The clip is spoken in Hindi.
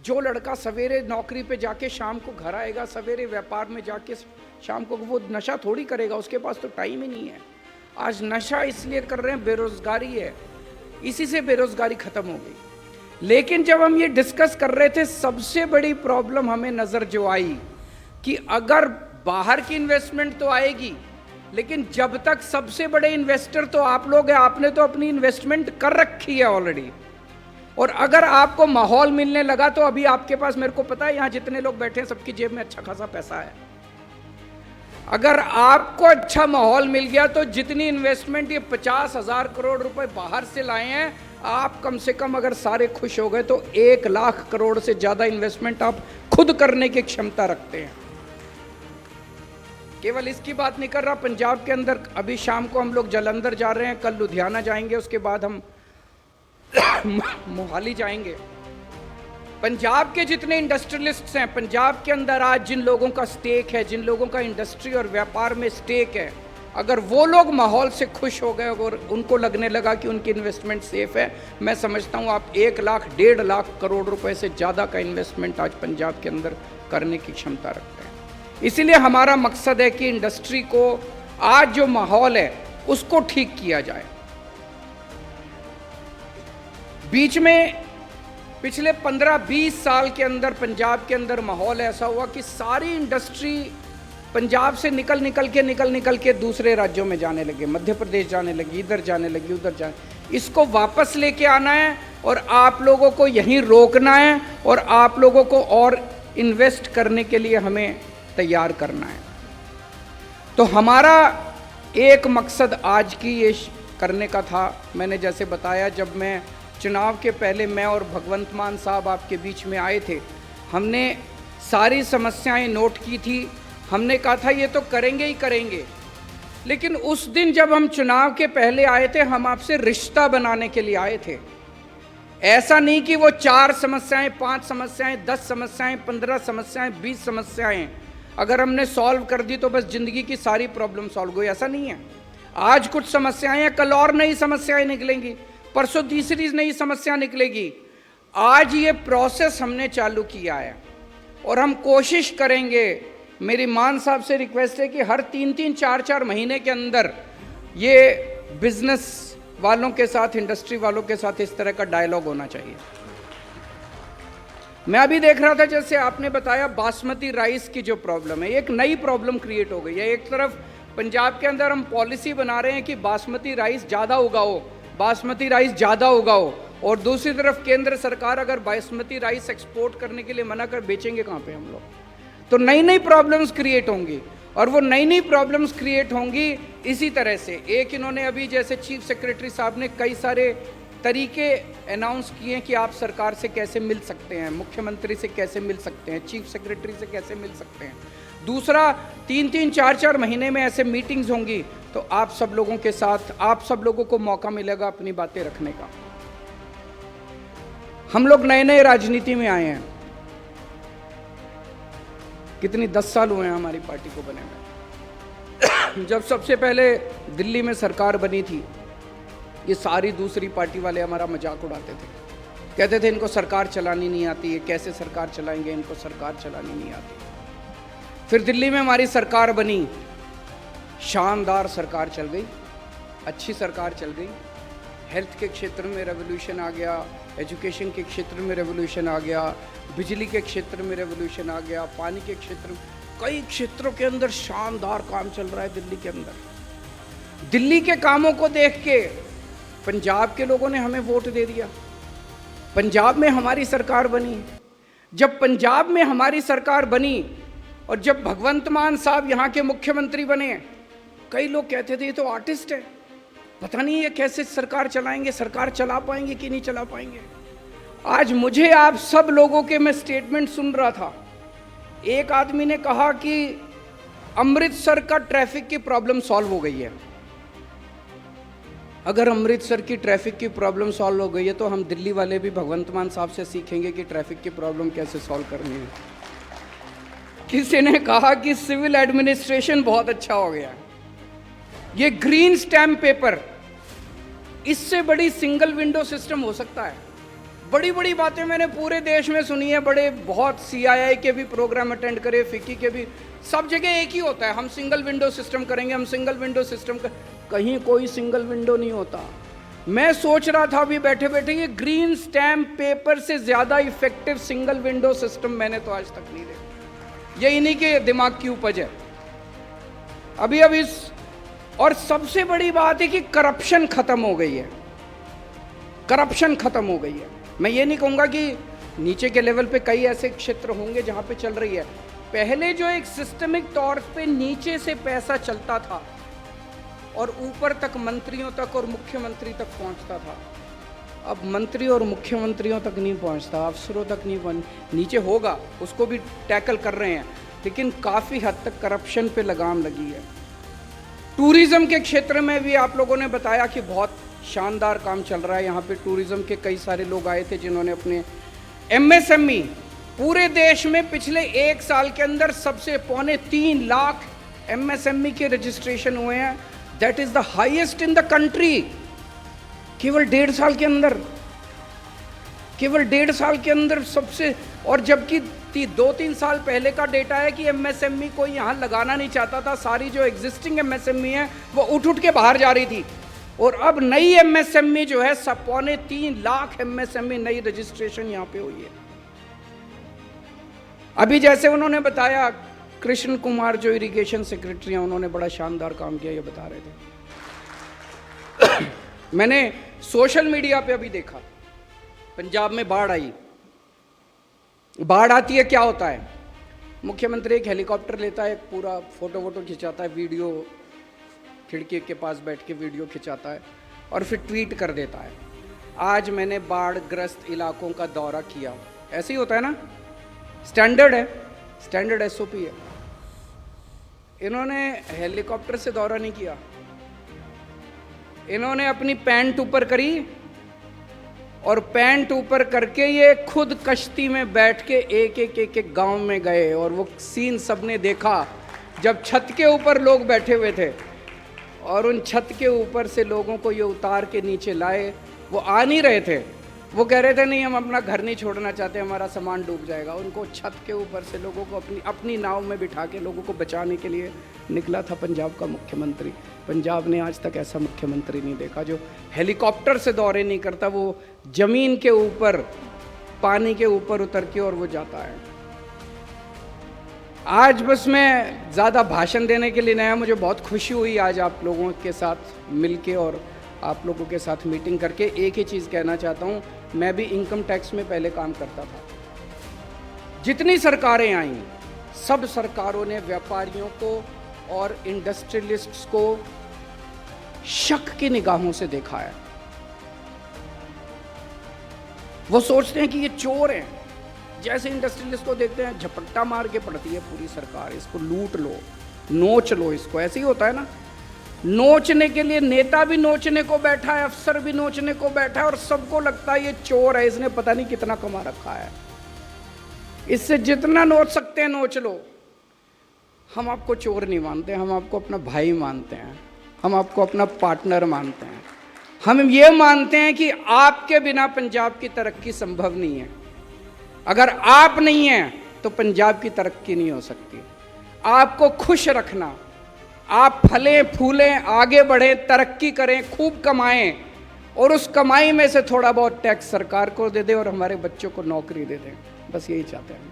जो लड़का सवेरे नौकरी पे जाके शाम को घर आएगा, सवेरे व्यापार में जाके शाम को, वो नशा थोड़ी करेगा, उसके पास तो टाइम ही नहीं है। आज नशा इसलिए कर रहे हैं, बेरोजगारी है, इसी से बेरोजगारी खत्म हो गई। लेकिन जब हम ये डिस्कस कर रहे थे, सबसे बड़ी प्रॉब्लम हमें नजर जो आई कि अगर बाहर की इन्वेस्टमेंट तो आएगी, लेकिन जब तक सबसे बड़े इन्वेस्टर तो आप लोग हैं, आपने तो अपनी इन्वेस्टमेंट कर रखी है ऑलरेडी, और अगर आपको माहौल मिलने लगा तो अभी आपके पास, मेरे को पता है यहां जितने लोग बैठे हैं सबकी जेब में अच्छा खासा पैसा है। अगर आपको अच्छा माहौल मिल गया तो जितनी इन्वेस्टमेंट ये 50,000 करोड़ रुपए बाहर से लाए हैं, आप कम से कम अगर सारे खुश हो गए तो 1 लाख करोड़ से ज्यादा इन्वेस्टमेंट आप खुद करने की क्षमता रखते हैं। केवल इसकी बात नहीं कर रहा, पंजाब के अंदर अभी शाम को हम लोग जालंधर जा रहे हैं, कल लुधियाना जाएंगे, उसके बाद हम मोहाली जाएंगे। पंजाब के जितने इंडस्ट्रियलिस्ट्स हैं, पंजाब के अंदर आज जिन लोगों का स्टेक है, जिन लोगों का इंडस्ट्री और व्यापार में स्टेक है, अगर वो लोग माहौल से खुश हो गए और उनको लगने लगा कि उनकी इन्वेस्टमेंट सेफ है, मैं समझता हूँ आप 1 लाख 1.5 लाख करोड़ रुपए से ज़्यादा का इन्वेस्टमेंट आज पंजाब के अंदर करने की क्षमता रखते हैं। इसीलिए हमारा मकसद है कि इंडस्ट्री को, आज जो माहौल है उसको ठीक किया जाए। बीच में पिछले 15-20 साल के अंदर पंजाब के अंदर माहौल ऐसा हुआ कि सारी इंडस्ट्री पंजाब से निकल के दूसरे राज्यों में जाने लगे, मध्य प्रदेश जाने लगी, इधर जाने लगी, उधर जाने। इसको वापस लेके आना है और आप लोगों को यहीं रोकना है और आप लोगों को और इन्वेस्ट करने के लिए हमें तैयार करना है। तो हमारा एक मकसद आज की ये करने का था। मैंने जैसे बताया, जब मैं चुनाव के पहले मैं और भगवंत मान साहब आपके बीच में आए थे, हमने सारी समस्याएं नोट की थी। हमने कहा था ये तो करेंगे ही करेंगे, लेकिन उस दिन जब हम चुनाव के पहले आए थे, हम आपसे रिश्ता बनाने के लिए आए थे। ऐसा नहीं कि वो 4 समस्याएं, 5 समस्याएं, 10 समस्याएं, 15 समस्याएं, 20 समस्याएं अगर हमने सॉल्व कर दी तो बस जिंदगी की सारी प्रॉब्लम सॉल्व हुई, ऐसा नहीं है। आज कुछ समस्याएं हैं, कल और नई समस्याएं निकलेंगी, परसों तीसरी नई समस्या निकलेगी। आज ये प्रोसेस हमने चालू किया है और हम कोशिश करेंगे, मेरी मान साहब से रिक्वेस्ट है कि हर 3-3, 4-4 महीने के अंदर ये बिजनेस वालों के साथ, इंडस्ट्री वालों के साथ इस तरह का डायलॉग होना चाहिए। मैं अभी देख रहा था, जैसे आपने बताया बासमती राइस की जो प्रॉब्लम है, एक नई प्रॉब्लम क्रिएट हो गई है। एक तरफ पंजाब के अंदर हम पॉलिसी बना रहे हैं कि बासमती राइस ज़्यादा उगाओ, बासमती राइस ज़्यादा उगाओ, और दूसरी तरफ केंद्र सरकार अगर बासमती राइस एक्सपोर्ट करने के लिए मना कर, बेचेंगे कहाँ पे हम लोग? तो नई नई प्रॉब्लम्स क्रिएट होंगी, और वो नई नई प्रॉब्लम्स क्रिएट होंगी इसी तरह से। एक इन्होंने अभी, जैसे चीफ सेक्रेटरी साहब ने कई सारे तरीके अनाउंस किए हैं कि आप सरकार से कैसे मिल सकते हैं, मुख्यमंत्री से कैसे मिल सकते हैं, चीफ सेक्रेटरी से कैसे मिल सकते हैं। दूसरा, 3-3, 4-4 महीने में ऐसे मीटिंग्स होंगी, तो आप सब लोगों के साथ, आप सब लोगों को मौका मिलेगा अपनी बातें रखने का। हम लोग नए नए राजनीति में आए हैं, कितनी 10 साल हुए हैं हमारी पार्टी को बने हुए। जब सबसे पहले दिल्ली में सरकार बनी थी, ये सारी दूसरी पार्टी वाले हमारा मजाक उड़ाते थे, कहते थे इनको सरकार चलानी नहीं आती है, कैसे सरकार चलाएंगे, इनको सरकार चलानी नहीं आती। फिर दिल्ली में हमारी सरकार बनी, शानदार सरकार चल गई, अच्छी सरकार चल गई। हेल्थ के क्षेत्र में रेवोल्यूशन आ गया, एजुकेशन के क्षेत्र में रेवोल्यूशन आ गया, बिजली के क्षेत्र में रेवोल्यूशन आ गया, पानी के क्षेत्र में, कई क्षेत्रों के अंदर शानदार काम चल रहा है दिल्ली के अंदर। दिल्ली के कामों को देख के पंजाब के लोगों ने हमें वोट दे दिया, पंजाब में हमारी सरकार बनी। जब पंजाब में हमारी सरकार बनी और जब भगवंत मान साहब यहाँ के मुख्यमंत्री बने, कई लोग कहते थे ये तो आर्टिस्ट है, पता नहीं ये कैसे सरकार चलाएंगे, सरकार चला पाएंगे कि नहीं चला पाएंगे। आज मुझे आप सब लोगों के, मैं स्टेटमेंट सुन रहा था, एक आदमी ने कहा कि अमृतसर का ट्रैफिक की प्रॉब्लम सॉल्व हो गई है। अगर अमृतसर की ट्रैफिक की प्रॉब्लम सॉल्व हो गई है तो हम दिल्ली वाले भी भगवंत मान साहब से सीखेंगे कि ट्रैफिक की प्रॉब्लम कैसे सॉल्व करनी है। किसी ने कहा कि सिविल एडमिनिस्ट्रेशन बहुत अच्छा हो गया, ये ग्रीन स्टैम्प पेपर, इससे बड़ी सिंगल विंडो सिस्टम हो सकता है? बड़ी बड़ी बातें मैंने पूरे देश में सुनी है, बड़े बहुत सीआईआई के भी प्रोग्राम अटेंड करे, फिक्की के भी, सब जगह एक ही होता है, हम सिंगल विंडो सिस्टम करेंगे, हम सिंगल विंडो सिस्टम कर, कहीं कोई सिंगल विंडो नहीं होता। मैं सोच रहा था अभी बैठे बैठे, ये ग्रीन स्टैम्प पेपर से ज्यादा इफेक्टिव सिंगल विंडो सिस्टम मैंने तो आज तक नहीं देखा। ये इन्हीं के दिमाग की उपज है। अभी इस, और सबसे बड़ी बात है कि करप्शन खत्म हो गई है, करप्शन खत्म हो गई है। मैं ये नहीं कहूंगा कि नीचे के लेवल पे कई ऐसे क्षेत्र होंगे जहां पे चल रही है। पहले जो एक सिस्टमिक तौर पे नीचे से पैसा चलता था और ऊपर तक मंत्रियों तक और मुख्यमंत्री तक पहुंचता था, अब मंत्री और मुख्यमंत्रियों तक नहीं पहुंचता, अफसरों तक नहीं पहुंच, नीचे होगा, उसको भी टैकल कर रहे हैं, लेकिन काफ़ी हद तक करप्शन पे लगाम लगी है। टूरिज्म के क्षेत्र में भी आप लोगों ने बताया कि बहुत शानदार काम चल रहा है। यहाँ पे टूरिज्म के कई सारे लोग आए थे जिन्होंने अपने एमएसएमई, पूरे देश में पिछले 1 साल के अंदर सबसे 3.25 लाख एमएसएमई के रजिस्ट्रेशन हुए हैं। That is the highest in the country. केवल 1.5 साल के अंदर, केवल 1.5 साल के अंदर सबसे, और जबकि 2-3 साल पहले का डेटा है कि एमएसएमई कोई यहाँ लगाना नहीं चाहता था, सारी जो एग्जिस्टिंग एमएसएमई है वो उठ के बाहर जा रही थी। और अब नई एमएसएमई जो है 3.25 लाख एमएसएमई नई रजिस्ट्रेशन यहाँ पे हुई है। अभी जैसे उन्होंने बताया, कृष्ण कुमार जो इरिगेशन सेक्रेटरी हैं, उन्होंने बड़ा शानदार काम किया, ये बता रहे थे। मैंने सोशल मीडिया पे अभी देखा, पंजाब में बाढ़ आई, बाढ़ आती है क्या होता है, मुख्यमंत्री एक हेलीकॉप्टर लेता है, पूरा फोटो खिंचाता है, वीडियो खिड़की के पास बैठ के वीडियो खिंचाता है और फिर ट्वीट कर देता है, आज मैंने बाढ़ ग्रस्त इलाकों का दौरा किया। ऐसे ही होता है ना, स्टैंडर्ड है, स्टैंडर्ड एसओपी है। इन्होंने हेलीकॉप्टर से दौरा नहीं किया, इन्होंने अपनी पैंट ऊपर करी और पैंट ऊपर करके ये खुद कश्ती में बैठ के एक गांव में गए। और वो सीन सबने देखा जब छत के ऊपर लोग बैठे हुए थे और उन छत के ऊपर से लोगों को ये उतार के नीचे लाए। वो आ नहीं रहे थे, वो कह रहे थे नहीं हम अपना घर नहीं छोड़ना चाहते, हमारा सामान डूब जाएगा। उनको छत के ऊपर से लोगों को अपनी नाव में बिठा के लोगों को बचाने के लिए निकला था पंजाब का मुख्यमंत्री। पंजाब ने आज तक ऐसा मुख्यमंत्री नहीं देखा जो हेलीकॉप्टर से दौरे नहीं करता, वो जमीन के ऊपर, पानी के ऊपर उतर के और वो जाता है। आज बस मैं ज़्यादा भाषण देने के लिए नया, मुझे बहुत खुशी हुई आज आप लोगों के साथ मिलके और आप लोगों के साथ मीटिंग करके। एक ही चीज़ कहना चाहता हूँ, मैं भी इनकम टैक्स में पहले काम करता था। जितनी सरकारें आईं, सब सरकारों ने व्यापारियों को और इंडस्ट्रियलिस्ट्स को शक की निगाहों से देखा है। वो सोचते हैं कि ये चोर हैं। जैसे इंडस्ट्रियलिस्ट को देखते हैं, झपट्टा मार के पड़ती है पूरी सरकार, इसको लूट लो, नोच लो इसको। ऐसे ही होता है ना, नोचने के लिए नेता भी नोचने को बैठा है, अफसर भी नोचने को बैठा है और सबको लगता है ये चोर है, इसने पता नहीं कितना कमा रखा है, इससे जितना नोच सकते हैं नोच लो। हम आपको चोर नहीं मानते, हम आपको अपना भाई मानते हैं, हम आपको अपना पार्टनर मानते हैं। हम ये मानते हैं कि आपके बिना पंजाब की तरक्की संभव नहीं है। अगर आप नहीं हैं तो पंजाब की तरक्की नहीं हो सकती। आपको खुश रखना, आप फलें फूलें, आगे बढ़ें, तरक्की करें, खूब कमाएं और उस कमाई में से थोड़ा बहुत टैक्स सरकार को दे दें और हमारे बच्चों को नौकरी दे दें, बस यही चाहते हैं।